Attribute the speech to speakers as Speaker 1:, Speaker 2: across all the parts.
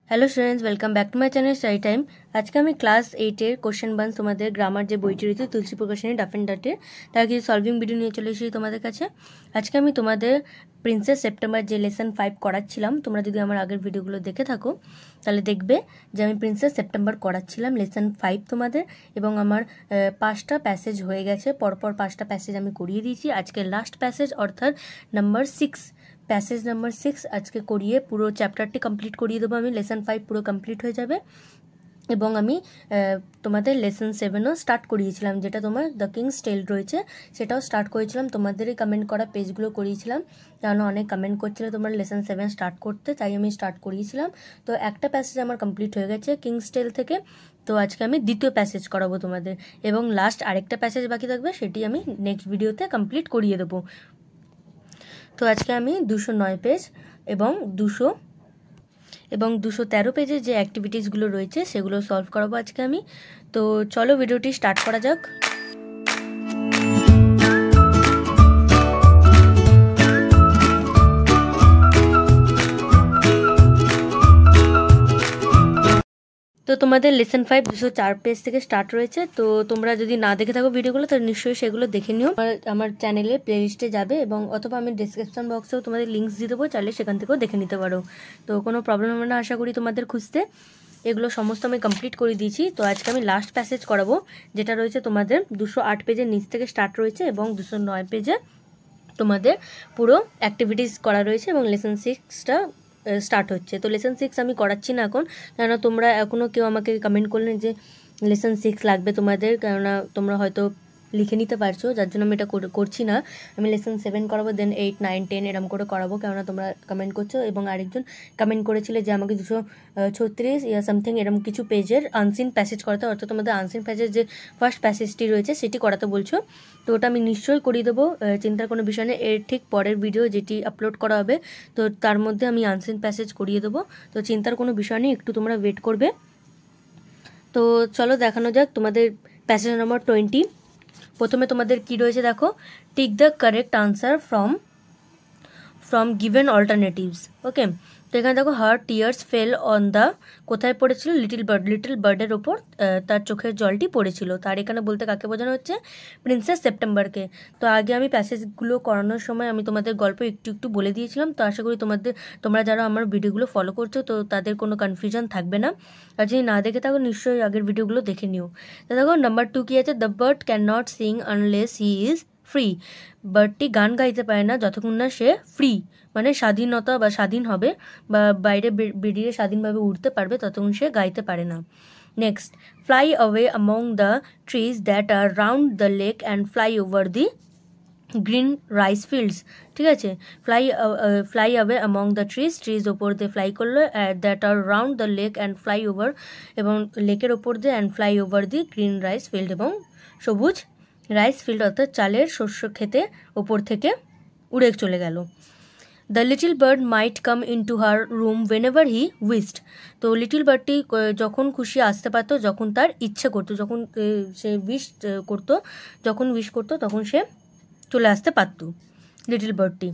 Speaker 1: Hello students, welcome back to my channel study time. আজকে আমি class 8-এর question buns তোমাদের grammar যে বইটি রয়েছে তুলসী প্রকাশনী ডাফ অ্যান্ড ডাটের, তার কিছু সলভিং ভিডিও নিয়ে চলে এসেছি তোমাদের কাছে। আজকে আমি তোমাদের প্রিন্সেস সেপ্টেম্বর যে লেসন 5 করাচ্ছিলাম, তোমরা যদি আমার আগের ভিডিওগুলো দেখে থাকো তাহলে দেখবে যে আমি প্রিন্সেস সেপ্টেম্বর করাচ্ছিলাম লেসন 5 তোমাদের, এবং আমার 5টা প্যাসেজ হয়ে গেছে। পরপর 5টা প্যাসেজ আমি করিয়ে দিয়েছি। আজকে লাস্ট প্যাসেজ অর্থাৎ নাম্বার 6, প্যাসেজ নাম্বার 6 আজকে করিয়ে পুরো চ্যাপ্টারটি কমপ্লিট করিয়ে দেবো আমি। লেসন 5 পুরো কমপ্লিট হয়ে যাবে। এবং আমি তোমাদের লেসন 7ও স্টার্ট করিয়েছিলাম, যেটা তোমার দ্য কিংস টেল রয়েছে সেটাও স্টার্ট করেছিলাম। তোমাদেরই কমেন্ট করা পেজগুলো করিয়েছিলাম, কারণ অনেক কমেন্ট করছিল তোমার লেসন 7 স্টার্ট করতে, তাই আমি স্টার্ট করিয়েছিলাম। তো একটা প্যাসেজ আমার কমপ্লিট হয়ে গেছে কিংস টেল থেকে। তো আজকে আমি দ্বিতীয় প্যাসেজ করাবো তোমাদের, এবং লাস্ট আরেকটা প্যাসেজ বাকি থাকবে, সেটি আমি নেক্সট ভিডিওতে কমপ্লিট করিয়ে দেবো। তো আজকে আমি 209 পেজ এবং 213 পেজের যে অ্যাক্টিভিটিসগুলো রয়েছে সেগুলো সলভ করাবো আজকে আমি। তো চলো ভিডিওটি স্টার্ট করা যাক। তো তোমাদের লেসন 5 204 পেজ থেকে স্টার্ট রয়েছে। তো তোমরা যদি না দেখে থাকো ভিডিওগুলো, তাহলে নিশ্চয়ই সেগুলো দেখে নিও। আমার চ্যানেলে প্লেলিস্টে যাবে, এবং অথবা আমি ডিসক্রিপশন বক্সেও তোমাদের লিঙ্কস দিয়ে দেবো, চাইলে সেখান থেকেও দেখে নিতে পারো। তো কোনো প্রবলেম হবে না আশা করি তোমাদের খুঁজতে। এগুলো সমস্ত আমি কমপ্লিট করে দিয়েছি। তো আজকে আমি লাস্ট প্যাসেজ করাবো, যেটা রয়েছে তোমাদের 208 পেজের নিচ থেকে স্টার্ট রয়েছে, এবং 209 পেজে তোমাদের পুরো অ্যাক্টিভিটিস করা রয়েছে, এবং লেসন 6টা স্টার্ট হচ্ছে। তো লেসন 6 আমি করাচ্ছি না এখন, কেননা তোমরা এখনও কেউ আমাকে কমেন্ট করলেন যে লেসন 6 লাগবে তোমাদের, কেননা তোমরা হয়তো লিখে নিতে পারছো, যার জন্য আমি এটা করছি না। আমি লেসন 7 করাবো, দেন 8, 9, 10 এরকম করে করাবো, কেননা তোমরা কমেন্ট করছো। এবং আরেকজন কমেন্ট করেছিলে যে আমাকে 236 ইয়া সামথিং এরকম কিছু পেজের আনসিন প্যাসেজ করাতে, অর্থাৎ তোমাদের আনসিন প্যাসেজ যে ফার্স্ট প্যাসেজটি রয়েছে সেটি করাতে বলছো। তো ওটা আমি নিশ্চয়ই করিয়ে দেবো, চিন্তার কোনো বিষয় নেই। এর ঠিক পরের ভিডিও যেটি আপলোড করা হবে, তো তার মধ্যে আমি আনসিন প্যাসেজ করিয়ে দেবো। তো চিন্তার কোনো বিষয় নেই, একটু তোমরা ওয়েট করবে। তো চলো দেখানো যাক তোমাদের প্যাসেজ নম্বর 20। প্রথমে তোমাদের কি রয়েছে দেখো, tick the correct answer from given alternatives. Okay, তো এখানে দেখো her tears fell on the, কোথায় পড়েছিল? লিটিল বার্ডের ওপর তার চোখের জলটি পড়েছিল। তার এখানে বলতে কাকে বোঝানো হচ্ছে? প্রিন্সেস সেপ্টেম্বরকে। তো আগে আমি প্যাসেজগুলো করানোর সময় আমি তোমাদের গল্প একটু একটু বলে দিয়েছিলাম। তো আশা করি তোমরা যারা আমার ভিডিওগুলো ফলো করছো, তো তাদের কোনো কনফিউশন থাকবে না। আর যদি না দেখে থাকো নিশ্চয়ই আগের ভিডিওগুলো দেখে নিও। তো দেখো নাম্বার 2 কি আছে? The bird can not sing unless he is free. বার্ডটি গান গাইতে পারে না যতক্ষণ না সে ফ্রি, মানে স্বাধীনতা বা স্বাধীন হবে, বা বাইরে বেরিয়ে স্বাধীনভাবে উড়তে পারবে, ততক্ষণ সে গাইতে পারে না। Next, fly away among the trees that are round the lake and fly over the green rice fields. ঠিক আছে, fly away among the trees ওপর দিয়ে ফ্লাই করলো, that are round the lake and fly over, এবং লেকের ওপর দিয়ে and fly over the green rice field, এবং সবুজ রাইস ফিল্ড অর্থাৎ চালের শস্য খেতে ওপর থেকে উড়ে চলে গেল। The little bird might come in to her room whenever he wished. তো লিটিল বার্ডটি যখন খুশি আসতে পারতো, যখন তার ইচ্ছে করতো, যখন সে উইশ করতো তখন সে চলে আসতে পারত লিটিল বার্ডটি।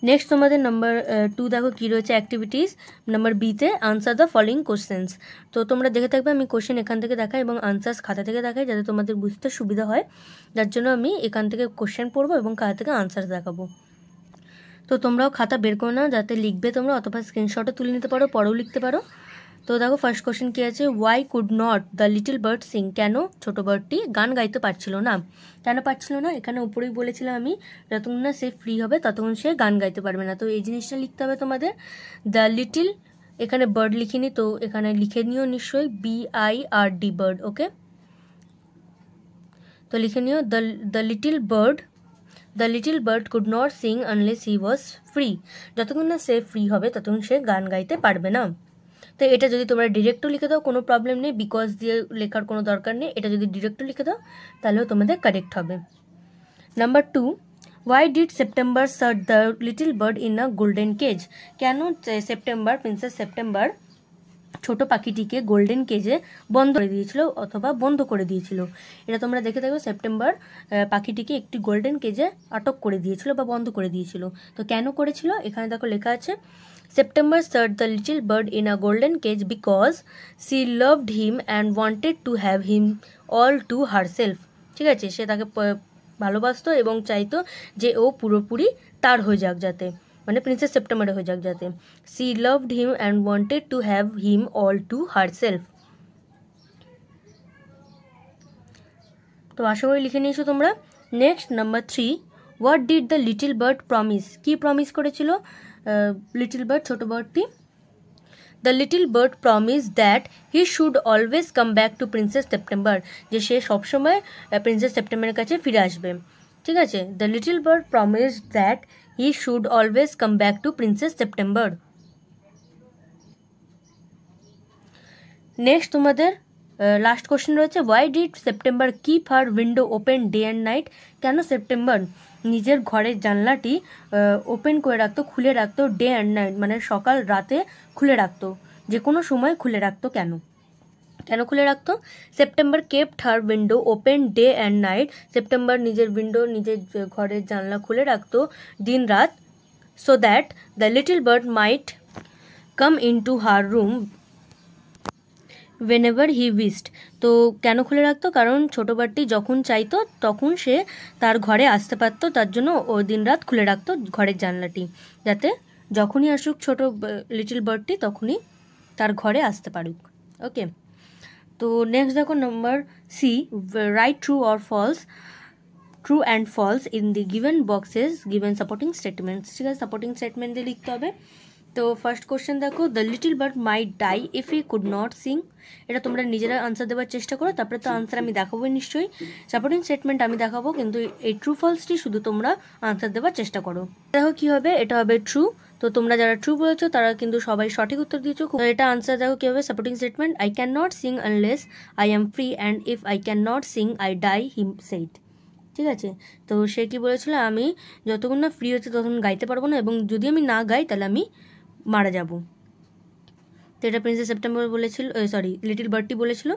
Speaker 1: নেক্সট তোমাদের নাম্বার 2 দেখো কী রয়েছে অ্যাক্টিভিটিস। নাম্বার বিতে আনসার দ্য ফলোইং কোশ্চেন্স। তো তোমরা দেখে থাকবে আমি কোশ্চেন এখান থেকে দেখাই এবং আনসার্স খাতা থেকে দেখাই, যাতে তোমাদের বুঝতে সুবিধা হয়। যার জন্য আমি এখান থেকে কোশ্চেন পড়বো এবং খাতা থেকে আনসার দেখাবো। তো তোমরাও খাতা বের করে নাও, যাতে লিখবে তোমরা, অথবা স্ক্রিনশটও তুলে নিতে পারো, পরেও লিখতে পারো। তো দেখো ফার্স্ট কোশ্চেন কী আছে? Why could not the little bird sing. কেন ছোট বার্ডটি গান গাইতে পারছিল না? কেন পারছিল না? এখানে উপরেই বলেছিলাম আমি, যতক্ষণ না সে ফ্রি হবে ততক্ষণ সে গান গাইতে পারবে না। তো এই জিনিসটা লিখতে হবে তোমাদের। দ্য লিটিল, এখানে বার্ড লিখিনি, তো এখানে লিখে নিও নিশ্চয়ই, BIRD বার্ড। ওকে, তো লিখে নিও the little bird could not sing unless he was free. যতক্ষণ না সে ফ্রি হবে ততক্ষণ সে গান গাইতে পারবে না। তো এটা যদি তোমরা ডিরেক্টও লিখে দাও কোনো প্রবলেম নেই, বিকজ দিয়ে লেখার কোনো দরকার নেই। এটা যদি ডিরেক্টও লিখে দাও তাহলেও তোমাদের কারেক্ট হবে। Number 2, why did September shirt the little bird in a golden cage. কেন প্রিন্সেস সেপ্টেম্বর ছোট পাখিটিকে গোল্ডেন কেজে বন্ধ করে দিয়েছিল। এটা তোমরা দেখে থাকবে, সেপ্টেম্বর পাখিটিকে একটি গোল্ডেন কেজে আটক করে দিয়েছিল বা বন্ধ করে দিয়েছিল। তো কেন করেছিল? এখানে দেখো লেখা আছে, September shut the little bird in a golden cage because she loved him and wanted to have him all to herself. ঠিক আছে, সে তাকে ভালোবাসতো এবং চাইতো যে ও পুরোপুরি তার হয়ে যাক, যাতে মানে প্রিন্সেস সেপ্টেম্বরে হয়ে যাক যাতে। she loved him and wanted to have him all to herself. তো আশা করি লিখে নিয়েছো তোমরা। Next number 3, what did the little bird promise? কি প্রমিস করেছিল লিটল বার্ড, ছোট বার্ডটি? The little bird promise that he should always come back to princess September, যে সে সবসময় প্রিন্সেস সেপ্টেম্বরের কাছে ফিরে আসবে। ঠিক আছে, the little bird promise that he should always come back to princess September. Next তোমাদের লাস্ট কোশ্চেন রয়েছে, why did September keep her window open day and night? কেন সেপ্টেম্বর নিজের ঘরের জানলাটি ওপেন করে রাখতো, খুলে রাখতো, ডে অ্যান্ড নাইট মানে সকাল রাতে খুলে রাখতো, যে কোনো সময় খুলে রাখতো? কেন কেন খুলে রাখতো? September kept her window open day and night, September নিজের উইন্ডো, নিজের ঘরের জানলা খুলে রাখতো দিন রাত, so that the little bird might come in to her room whenever he wished. তো কেন খুলে রাখতো? কারণ ছোটো বার্ডটি যখন চাইতো তখন সে তার ঘরে আসতে পারতো, তার জন্য ও দিন রাত খুলে রাখতো ঘরের জানলাটি, যাতে যখনই আসুক ছোটো লিটল বার্ডটি তখনই তার ঘরে আসতে পারুক। ওকে, তো নেক্সট দেখো number C, right true or false, true and false in the given boxes given supporting statements. ঠিক আছে, সাপোর্টিং স্টেটমেন্ট দিয়ে লিখতে হবে। তো ফার্স্ট কোশ্চেন দেখো, the little bird might die if he could not sing. এটা তোমরা নিজেরা আনসার দেওয়ার চেষ্টা করো, তারপরে তো আনসার আমি দেখাবো নিশ্চয়ই, সাপোর্টিং স্টেটমেন্ট আমি দেখাবো, কিন্তু এই ট্রু ফলসটি শুধু তোমরা আনসার দেওয়ার চেষ্টা করো। দেখো কি হবে, এটা হবে ট্রু। তো তোমরা যারা ট্রু বলেছো তারা কিন্তু সবাই সঠিক উত্তর দিয়েছো। তো এটা আনসার দেখো কি হবে, supporting statement, I can not sing unless I am free and if I can not sing I die, he said. ঠিক আছে, তো সে কি বলেছিল, আমি যতক্ষণ না ফ্রি হচ্ছে ততক্ষণ গাইতে পারবো না, এবং যদি আমি না গাই তাহলে আমি মারা যাব। তো এটা প্রিন্সেস সেপ্টেম্বর বলেছিল, সরি লিটল বার্ডটি বলেছিল।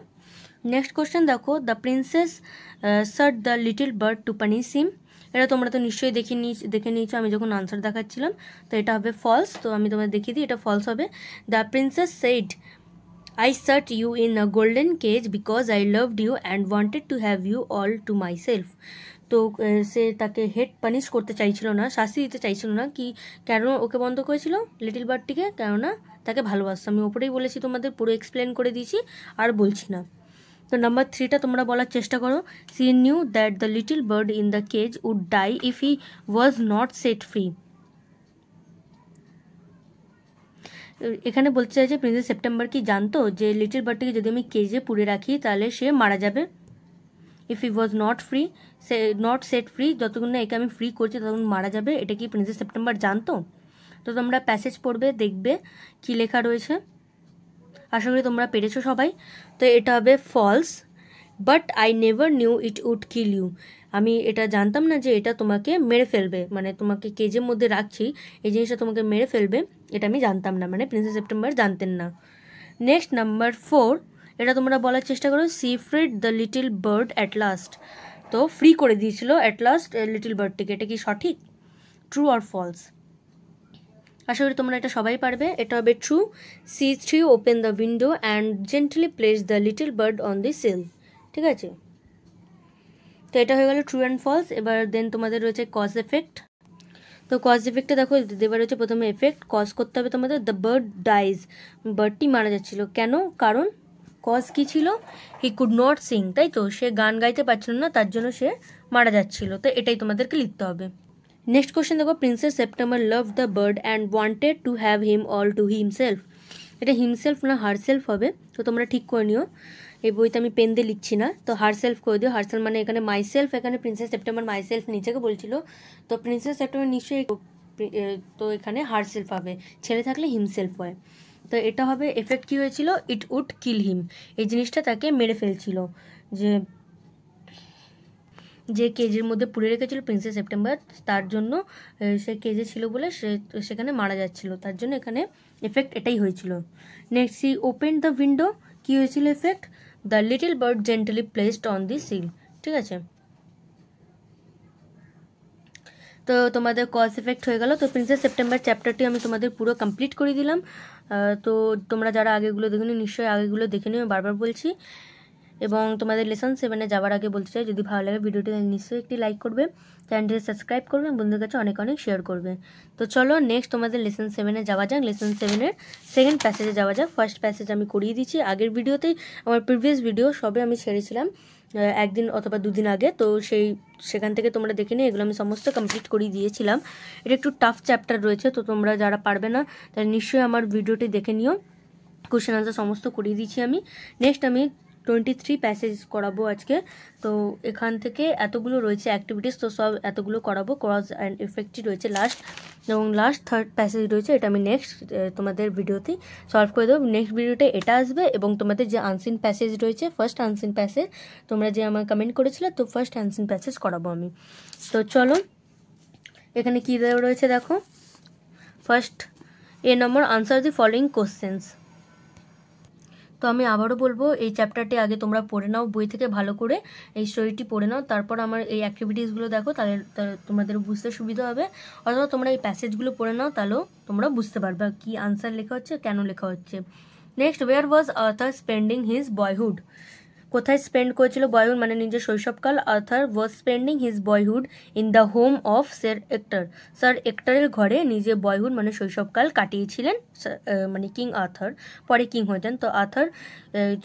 Speaker 1: নেক্সট কোশ্চেন দেখো, the princess shirt the little bird two punish him. এটা তোমরা তো নিশ্চয়ই দেখে নিয়েছো আমি যখন আনসার দেখাচ্ছিলাম। তো এটা হবে ফলস, তো আমি তোমাদের দেখিয়ে দিই, এটা ফলস হবে। The princess said I shut you in a golden cage because I loved you and wanted to have you all to myself. তো সে তাকে হেড পানিশ করতে চাইছিল না, শাস্তি দিতে চাইছিল না, কি কেন ওকে বন্ধ করেছিল লিটল বার্ডটিকে? কেননা তাকে ভালোবাসতো। আমি ওপরেই বলেছি, তোমাদের পুরো এক্সপ্লেন করে দিয়েছি, আর বলছি না। তো নাম্বার 3টা তোমরা বলার চেষ্টা করো, she knew that the little bird in the cage would die if he was not set free. এখানে বলতে চাইছে প্রিন্সেস সেপ্টেম্বর কি জানতো যে লিটল বার্ডটিকে যদি আমি কেজে পুরে রাখি তাহলে সে মারা যাবে? If he was not free, say not set free, যতক্ষণ না একে আমি ফ্রি করছি ততক্ষণ মারা যাবে, এটা কি প্রিন্সেস সেপ্টেম্বর জানতো? তো তোমরা প্যাসেজ পড়বে, দেখবে কি লেখা রয়েছে। আশা করি তোমরা পেরেছো সবাই। তো এটা হবে false, but I never knew it would kill you. আমি এটা জানতাম না যে এটা তোমাকে মেরে ফেলবে, মানে তোমাকে কেজের মধ্যে রাখছি এই জিনিসটা তোমাকে মেরে ফেলবে, এটা আমি জানতাম না, মানে প্রিন্সেস সেপ্টেম্বর জানতেন না। নেক্সট নাম্বার 4, এটা তোমরা বলার চেষ্টা করো, she freed the little bird at last. তো ফ্রি করে দিয়েছিল অ্যাট লাস্ট লিটল বার্ডটিকে, এটা কি সঠিক, ট্রু অর ফলস? আশা করি তোমরা এটা সবাই পারবে। এটা হবে true, she threw open the window and gently place the little bird on the sill. ঠিক আছে, তো এটা হয়ে গেল ট্রু অ্যান্ড ফলস। এবার দেন তোমাদের রয়েছে কজ এফেক্ট। তো কজ এফেক্টে দেখো দেবার হচ্ছে প্রথমে এফেক্ট, কজ করতে হবে তোমাদের, দ্য বার্ড ডাইজ, বার্ডটি মারা যাচ্ছিল, কেন? কারণ কজ কি ছিল, হি কুড নট সিং, তাই তো সে গান গাইতে পারছিল না, তার জন্য সে মারা যাচ্ছিল। তো এটাই তোমাদেরকে লিখতে হবে। নেক্সট কোশ্চেন দেখো, princess September love the bird and wanted to have him all to himself. এটা হিমসেলফ না হারসেলফ হবে, তো তোমরা ঠিক করে নিও। এই বইতে আমি পেন দিয়ে লিখছি না, তো হারসেলফ করে দিও। হারসেলফ মানে এখানে মাইসেলফ, এখানে প্রিন্সেস সেপ্টেম্বর মাইসেলফ নিজেকে বলছিল, তো প্রিন্সেস সেপ্টেম্বর নিশ্চয়ই, তো এখানে হারসেলফ হবে, ছেলে থাকলে হিমসেলফ হয়। তো এটা হবে এফেক্ট কী হয়েছিল, ইট উড কিল হিম, এই জিনিসটা তাকে মেরে ফেলছিল, যে কেজের মধ্যে পুড়ে রেখেছিল প্রিন্সেস সেপ্টেম্বর, তার জন্য সে কেজে ছিল বলে সে সেখানে মারা যাচ্ছিল, তার জন্য এখানে এফেক্ট এটাই হয়েছিল। Next, she open the window, কী হয়েছিল effect, the little bird gently placed on the sill. ঠিক আছে, তো তোমাদের কজ এফেক্ট হয়ে গেল। তো প্রিন্সেস সেপ্টেম্বর চ্যাপ্টারটি আমি তোমাদের পুরো কমপ্লিট করে দিলাম। তো তোমরা যারা আগেগুলো দেখেনি নিশ্চয়ই আগেগুলো দেখে নিও, বারবার বলছি। এবং তোমাদের লেসন 7-এ যাওয়ার আগে বলতে চাই, যদি ভালো লাগে ভিডিওটি নিশ্চয়ই একটি লাইক করবে, চ্যানেলটি সাবস্ক্রাইব করবে, বন্ধুদের কাছে অনেক অনেক শেয়ার করবে। তো চলো নেক্সট তোমাদের লেসন 7-এ যাওয়া যাক। লেসন 7-এর সেকেন্ড প্যাসেজে যাওয়া যাক। ফার্স্ট প্যাসেজ আমি করিয়ে দিচ্ছি আগের ভিডিওতেই, আমার প্রিভিয়াস ভিডিও সবে আমি ছেড়েছিলাম একদিন অথবা দুদিন আগে। তো সেখান থেকে তোমরা দেখে নিও, এগুলো আমি সমস্ত কমপ্লিট করিয়ে দিয়েছিলাম। এটা একটু টাফ চ্যাপ্টার রয়েছে, তো তোমরা যারা পারবে না তারা নিশ্চয়ই আমার ভিডিওটি দেখে নিও, কোশ্চেন আনসার সমস্ত করিয়ে দিচ্ছি আমি। নেক্সট আমি 23 প্যাসেজ করাবো আজকে। তো এখান থেকে এতগুলো রয়েছে অ্যাক্টিভিটিস, তো সব এতগুলো করাবো। কজ অ্যান্ড এফেক্টই রয়েছে লাস্ট, এবং লাস্ট থার্ড প্যাসেজ রয়েছে, এটা আমি নেক্সট তোমাদের ভিডিওতেই সলভ করে দেবো। নেক্সট ভিডিওতে এটা আসবে, এবং তোমাদের যে আনসিন প্যাসেজ রয়েছে, ফার্স্ট আনসিন প্যাসেজ তোমরা যে আমার কমেন্ট করেছিলে, তো ফার্স্ট আনসিন প্যাসেজ করাবো আমি। তো চলো এখানে কী দেওয়া রয়েছে দেখো। First number, answer the following questions. তো আমি আবারও বলবো, এই চ্যাপ্টারটি আগে তোমরা পড়ে নাও বই থেকে ভালো করে, এই স্টোরিটি পড়ে নাও, তারপর আমার এই অ্যাক্টিভিটিসগুলো দেখো, তাহলে তোমাদের বুঝতে সুবিধা হবে। অথবা তোমরা এই প্যাসেজগুলো পড়ে নাও, তাহলেও তোমরা বুঝতে পারবে কি আনসার লেখা হচ্ছে, কেন লেখা হচ্ছে। Next, where was Arthur spending his boyhood. কোথায় স্পেন্ড করেছিল বয়হুড, মানে নিজের শৈশবকাল। Arthur was spending his boyhood in the home of Sir Ector. Sir এক্টরের ঘরে নিজে বয়হুড মানে শৈশবকাল কাটিয়েছিলেন, মানে কিং আর্থার, পরে কিং হতেন। তো আর্থার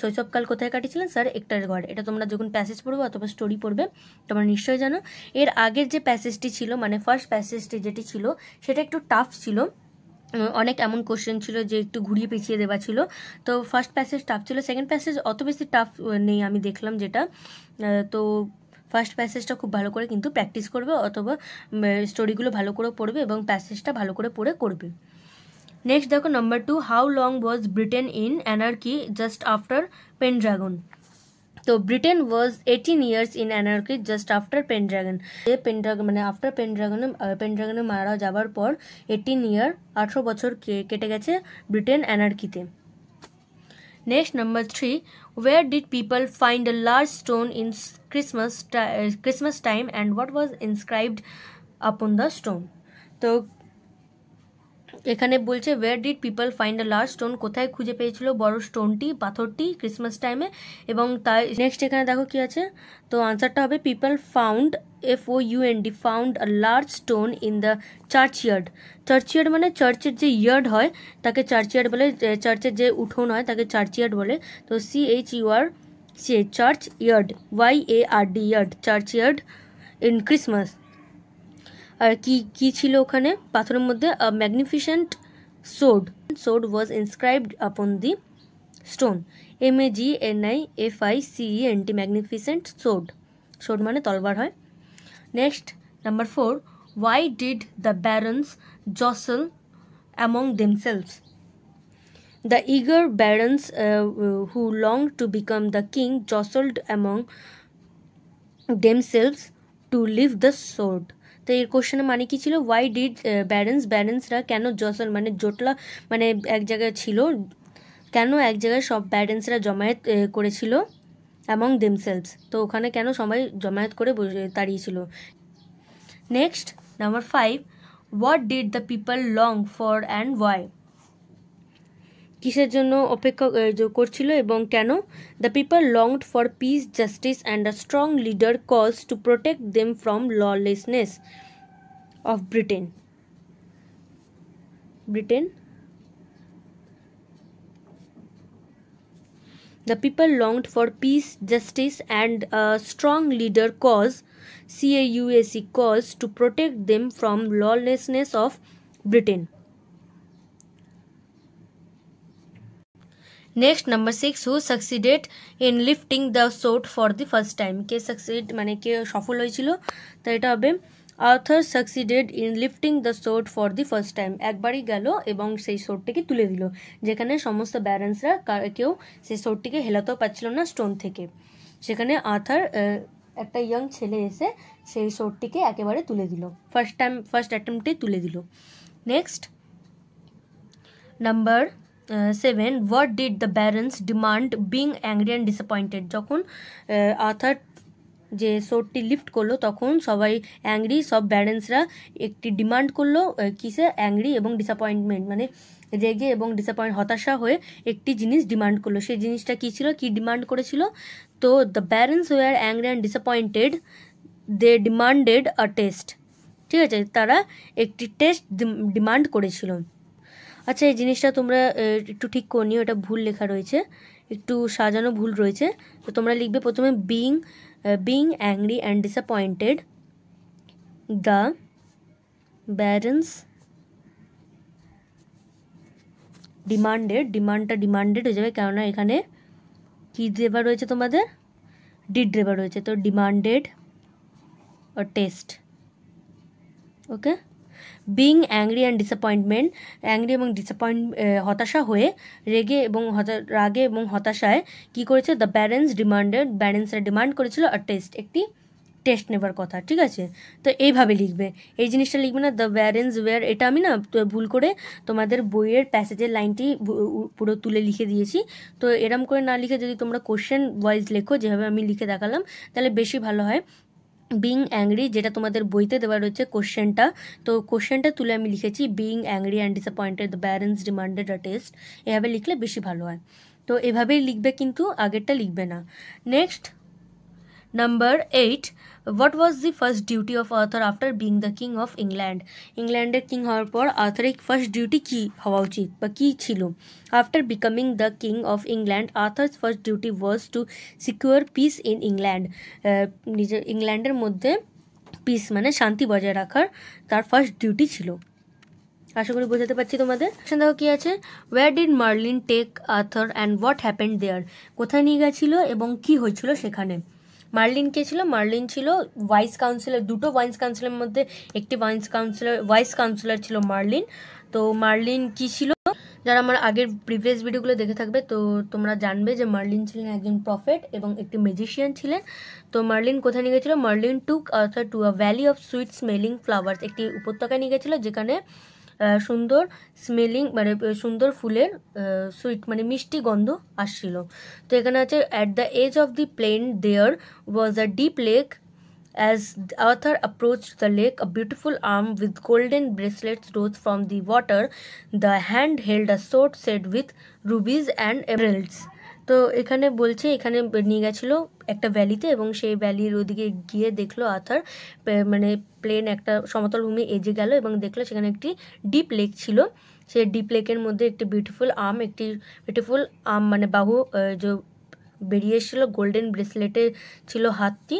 Speaker 1: শৈশবকাল কোথায় কাটিয়েছিলেন, স্যার এক্টরের ঘরে। এটা তোমরা যখন প্যাসেজ পড়বে অথবা স্টোরি পড়বে তোমরা নিশ্চয়ই জানো। এর আগের যে প্যাসেজটি ছিল, মানে ফার্স্ট প্যাসেজটি যেটি ছিল, সেটা একটু টাফ ছিল, অনেক এমন কোশ্চেন ছিল যে একটু ঘুরিয়ে পেঁচিয়ে দেওয়া ছিল। তো ফার্স্ট প্যাসেজ টাফ ছিল, সেকেন্ড প্যাসেজ অত বেশি টাফ নেই আমি দেখলাম যেটা। তো ফার্স্ট প্যাসেজটা খুব ভালো করে কিন্তু প্র্যাকটিস করবে, অথবা স্টোরিগুলো ভালো করে পড়বে এবং প্যাসেজটা ভালো করে পড়ে করবে। নেক্সট দেখো number 2, how long was Britain in anarchy just after Pendragon. তো Britain was 18 years in anarchy just after Pendragon. Pendragon মানে আফটার পেনড্রাগনে মারা যাবার পর 18 ইয়ার 18 বছর কেটে গেছে ব্রিটেন অ্যানার্কিতে। Next number 3, where did people find a large stone in Christmas time and what was inscribed upon the stone. তো এখানে বলছে where did people find a large stone, কোথায় খুঁজে পেয়েছিল বড় স্টোনটি, পাথরটি ক্রিসমাস টাইমে। এবং তাই নেক্সট এখানে দেখো কি আছে, তো আনসারটা হবে people found, FOUND, found a large stone in the churchyard. Churchyard মানে চার্চের যে ইয়ার্ড হয় তাকে চার্চইয়ার্ড বলে, চার্চের যে উঠোন হয় তাকে চার্চইয়ার্ড বলে। তো CHURCH, church yard, YARD, yard, churchyard in Christmas. আর কি ছিল ওখানে পাথরের মধ্যে, a magnificent sword was inscribed upon the stone, MAGNIFICENT, magnificent sword মানে তলবার হয়। Next number 4, why did the barons jostle among themselves. The eager barons who longed to become the king jostled among themselves to live the sword. তো এর কোশ্চেনের মানে কি ছিল, why did ব্যারেন্সরা কেন, জসল মানে জটলা মানে এক জায়গায় ছিল, কেন এক জায়গায় সব ব্যারেন্সরা জমায়েত করেছিল, অ্যামং দেমসেলভস, তো ওখানে কেন সবাই জমায়েত করে দাঁড়িয়েছিল। Next number 5, what did the people long for and why. কিসের জন্য অপেক্ষা করছিল এবং কেন। The people longed for peace, justice and a strong leader cause to protect them from lawlessness of Britain. The people longed for peace, justice and a strong leader cause, CAUSE, cause to protect them from lawlessness of Britain. Next number 6, who succeeded in lifting the sword for the first time. K succeed মানে কে সফল হয়েছিল, তো এটা হবে Arthur succeeded in lifting the sword for the first time. একবারই গেল এবং সেই সোর্ডটিকে তুলে দিল, যেখানে সমস্ত ব্যারেন্সরা কেউ সেই সোর্ডটিকে হেলাতেও পারছিল না স্টোন থেকে। সেখানে আর্থার একটা ইয়াং ছেলে এসে সেই সোর্ডটিকে একেবারে তুলে দিল, ফার্স্ট অ্যাটেম্পটেই তুলে দিল। Next number 7, what did the barons demand being angry and disappointed. যখন আর্থার যে সোর্ডটি লিফট করলো তখন সবাই অ্যাংরি, সব ব্যারেন্সরা একটি ডিমান্ড করলো, কিসে, অ্যাংরি এবং ডিসঅ্যাপয়েন্টমেন্ট মানে রেগে এবং হতাশা হয়ে একটি জিনিস ডিমান্ড করলো। সেই জিনিসটা কী ছিল, কী ডিমান্ড করেছিল? তো the barons were angry and disappointed, they demanded a test. ঠিক আছে, তারা একটি টেস্ট ডিমান্ড করেছিল। আচ্ছা, এই জিনিসটা তোমরা একটু ঠিক করে নিও, এটা ভুল লেখা রয়েছে, একটু সাজানো ভুল রয়েছে। তো তোমরা লিখবে প্রথমে being angry and disappointed, the barons demanded হয়ে যাবে, কেননা এখানে কি দেওয়া রয়েছে, তোমাদের ডিড দেওয়া রয়েছে, তো demanded a test. Okay, being angry and disappointment, angry এবং হতাশা হয়ে, রাগে এবং হতাশায় কি করেছে, দ্য ব্যারেন্সরা ডিমান্ড করেছিল আ টেস্ট, একটি টেস্ট নেবার কথা। ঠিক আছে, তো এইভাবে লিখবে, এই জিনিসটা লিখবে না দ্য ব্যারেন্স ওয়্যার, এটা আমি না ভুল করে তোমাদের বইয়ের প্যাসেজের লাইনটি পুরো তুলে লিখে দিয়েছি। তো এরম করে না লিখে যদি তোমরা কোশ্চেন ওয়াইজ লেখো, যেভাবে আমি লিখে দেখালাম, তাহলে বেশি ভালো হয়। বিং অ্যাংরি, যেটা তোমাদের বইতে দেওয়া রয়েছে কোশ্চেনটা, তো কোশ্চেনটা তুলে আমি লিখেছি being angry and disappointed, the barons demanded a test, এভাবে লিখলে বেশি ভালো হয়। তো এভাবেই লিখবে, কিন্তু আগেরটা লিখবে না। Next, number 8, what was the first duty of Arthur after being the king of England? ইংল্যান্ডের কিং হওয়ার পর আর্থারের ফার্স্ট ডিউটি কী হওয়া উচিত বা কী ছিল? After becoming the king of England, Arthur's first duty was to secure peace in England, নিজের ইংল্যান্ডের মধ্যে পিস মানে শান্তি বজায় রাখার তার ফার্স্ট ডিউটি ছিল। আশা করি বোঝাতে পারছি তোমাদের। দেখো কি আছে, where did Merlin take Arthur and what happened there? কোথায় নিয়ে গেছিল এবং কি হয়েছিল সেখানে? মার্লিন কে ছিল? মার্লিন ছিল ভাইস কাউন্সিলর, দুটো ভাইস কাউন্সিলরের মধ্যে একটি ভাইস কাউন্সিলর ছিল মার্লিন। তো মার্লিন কি ছিল, যারা আমার আগের প্রিভিয়াস ভিডিওগুলো দেখে থাকবে তো তোমরা জানবে যে মার্লিন ছিলেন একজন প্রফেট এবং একটি ম্যাজিশিয়ান ছিলেন। তো মার্লিন কোথায় নিয়ে গেছিলো? Merlin took Arthur to a valley of sweet smelling flowers, একটি উপত্যকায় নিয়ে গেছিলো যেখানে সুন্দর স্মেলিং মানে সুন্দর ফুলের সুইট মানে মিষ্টি গন্ধ আসছিল। তো এখানে আছে, at the age of the plain there was a deep lake. As Arthur approached the lake, a beautiful arm with golden bracelets rose from the water. The hand held a sword set with rubies and emeralds. তো এখানে বলছে, এখানে নিয়ে গেছিলো একটা ভ্যালিতে এবং সেই ভ্যালির ওদিকে গিয়ে দেখলো আর্থার, মানে প্লেন একটা সমতল ভূমি এজে গেল এবং দেখলো সেখানে একটি ডিপ লেক ছিল। সেই ডিপ লেকের মধ্যে একটি বিউটিফুল আর্ম মানে বাহু যে বেরিয়ে এসেছিলো, গোল্ডেন ব্রেসলেটে ছিল হাতটি,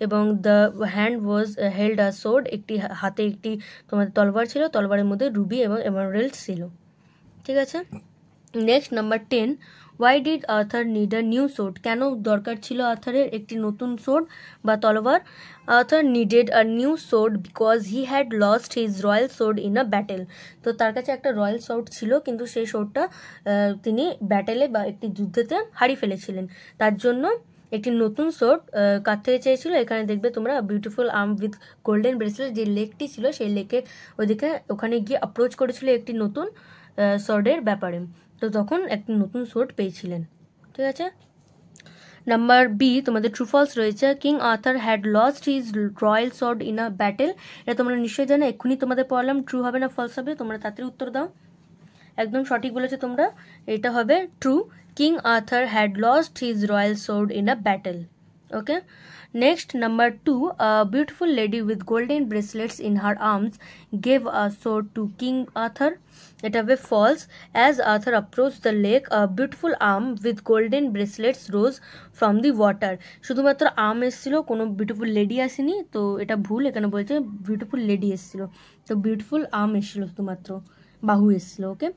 Speaker 1: এবং the hand was held a sword, একটি হাতে একটি তোমাদের তলবার ছিল, তলবারের মধ্যে রুবি এবং এমারেল্ডস ছিল। ঠিক আছে, next number 10, why did Arthur need a new sword? কেন দরকার ছিল আর্থারের একটি নতুন সোর্ড বা তলোয়ার? Arthur needed a new sword because he had lost his royal sword in a battle. তো তার কাছে একটা রয়্যাল সোর্ড ছিল, কিন্তু সেই সোর্ডটা তিনি ব্যাটেলে বা একটি যুদ্ধেতে হারিয়ে ফেলেছিলেন, তার জন্য একটি নতুন সোর্ড কার থেকে চেয়েছিল। এখানে দেখবে তোমরা beautiful arm with golden bracelet, যে লেকটি ছিল সেই লেকের ওখানে গিয়ে অ্যাপ্রোচ করেছিল একটি নতুন সোর্ডের ব্যাপারে। তো তখন একটি নতুন সোর্ড পেয়েছিলেন। ঠিক আছে, নাম্বার বি তোমাদের ট্রু ফলস রয়েছে। King Arthur had lost his royal sword in a battle, এটা তোমরা নিশ্চয়ই জানো, এক্ষুনি তোমাদের পড়লাম। ট্রু হবে না ফলস হবে? তোমরা তাড়াতাড়ি উত্তর দাও। একদম সঠিক বলেছো তোমরা, এটা হবে true. King Arthur had lost his royal sword in a battle. Okay, next number 2, a beautiful lady with golden bracelets in her arms gave a sword to King Arthur. এটা হবে false. As Arthur approached the lake, a beautiful arm with golden bracelets rose from the water. শুধুমাত্র arm এসেছিল, কোনো beautiful lady আসেনি, তো এটা ভুল। এখানে বলছে বিউটিফুল লেডি এসেছিল, তো বিউটিফুল আর্ম এসেছিল, শুধুমাত্র বাহু এসেছিল। Okay,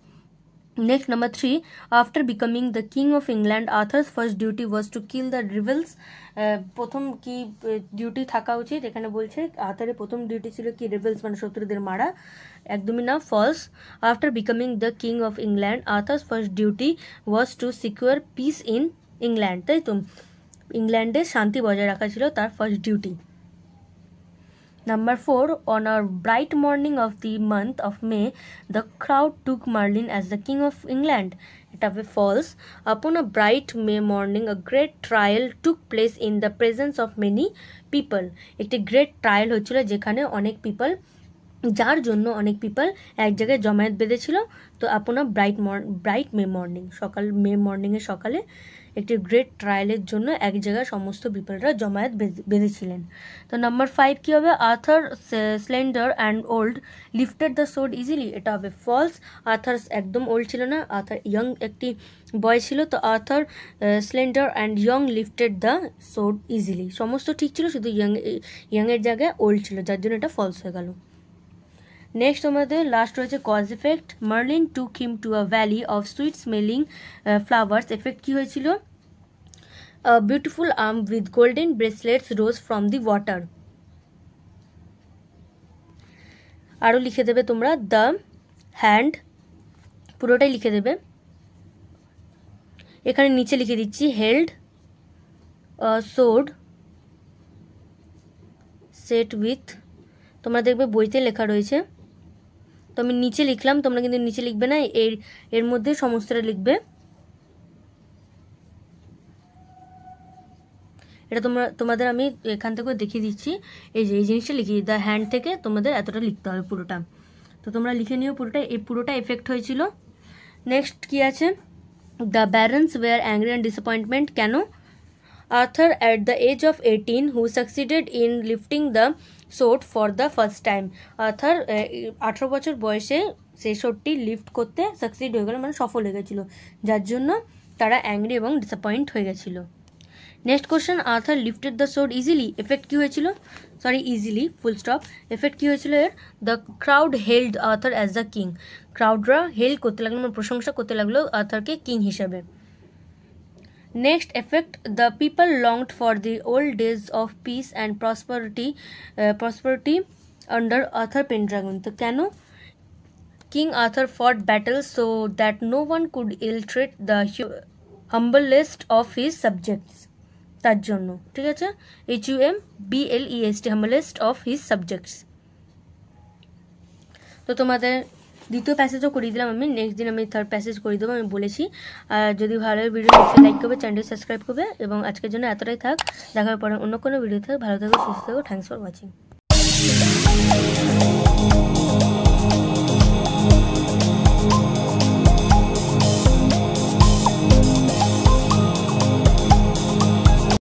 Speaker 1: next number 3, after becoming the king of England Arthur's first duty was to kill the rebels. প্রথম কি ডিউটি থাকা উচিত? এখানে বলছে আর্থারের প্রথম ডিউটি ছিল কি? রিভেলস মানে শত্রুদের মারা। একদমই না, false. After becoming the king of England Arthur's first duty was to secure peace in England, তাই তো ইংল্যান্ডে শান্তি বজায় রাখা ছিল তার first duty. Number 4, on a bright morning of the month of May, the crowd took Merlin as the King of England. এটা হবে ফলস। আপন আ bright May morning a great trial took place in the presence of many people. একটি great trial হচ্ছিল যেখানে অনেক people, যার জন্য অনেক পিপল এক জায়গায় জমায়েত বেঁধেছিল। তো আপনার ব্রাইট মে মর্নিং, মে মর্নিংয়ের সকালে একটি গ্রেট ট্রায়ালের জন্য এক জায়গায় সমস্ত পিপলরা জমায়েত বেঁধেছিলেন। তো নাম্বার 5 কী হবে? Arthur slender and old lifted the sword easily. এটা হবে ফলস। আর্থার একদম ওল্ড ছিল না, আর্থার ইয়ং একটি বয় ছিল। তো Arthur slender and young lifted the sword easily, সমস্ত ঠিক ছিল, শুধু ইয়ংয়ের জায়গায় ওল্ড ছিল, যার জন্য এটা ফলস হয়ে গেল। নেক্সট আমাদের লাস্ট রয়েছে cause effect. Merlin took him to a valley of sweet smelling flowers. Effect কী হয়েছিল? Beautiful arm with golden bracelets rose from the water. আরও লিখে দেবে তোমরা দ্য হ্যান্ড, পুরোটাই লিখে দেবে। এখানে নিচে লিখে দিচ্ছি হেল্ড সোর্ড সেট উইথ, তোমরা দেখবে বইতে লেখা রয়েছে, তো আমি নিচে লিখলাম, তোমরা কিন্তু নিচে লিখবে না, এর মধ্যে সমস্তটা লিখবে। এটা তোমাদের আমি এখান থেকে দেখিয়ে দিচ্ছি, এই যে এই জিনিসটা লিখি, দ্য হ্যান্ড থেকে তোমাদের এতটা লিখতে হবে পুরোটা। তো তোমরা লিখে নিও পুরোটা, এই পুরোটা এফেক্ট হয়েছিল। নেক্সট কি আছে? The barons were angry and disappointment. কেন? Arthur at the age of 18 who succeeded in lifting the sword for the first time. Arthur 18 বছর বয়সে সেই সোর্ডটি লিফট করতে সাকসিড হয়ে গেল, মানে সফল হয়ে গেছিলো, যার জন্য তারা অ্যাংরি এবং ডিসঅ্যাপয়েন্ট হয়ে গেছিলো। Next question, Arthur lifted the sword easily. Effect কী হয়েছিল? Sorry, easily full stop. Effect কী হয়েছিল এর? The crowd hailed Arthur as the king. ক্রাউডরা হেল্ড করতে লাগলো, মানে প্রশংসা করতে লাগলো আর্থারকে কিং হিসেবে। Next effect, the people longed for the old days of peace and prosperity under Arthur Pendragon. তো কেন? King Arthur fought battle so that no one could illtreat the হাম্বলেস্ট of his subjects, তার জন্য। ঠিক আছে, HUMBLEST, হাম্বলেস্ট of his subjects. তো তোমাদের দ্বিতীয় প্যাসেজও করিয়ে দিলাম আমি, নেক্সট দিন আমি থার্ড প্যাসেজ করিয়ে দেবো, আমি বলেছি। যদি ভালো লাগে ভিডিও লাইক করবে, চ্যানেলটি সাবস্ক্রাইব করবে, এবং আজকের জন্য এতটাই থাক। দেখা হবে পরে অন্য কোনো ভিডিও থেকে। ভালো থাকো, সুস্থ থাকো। Thanks for watching.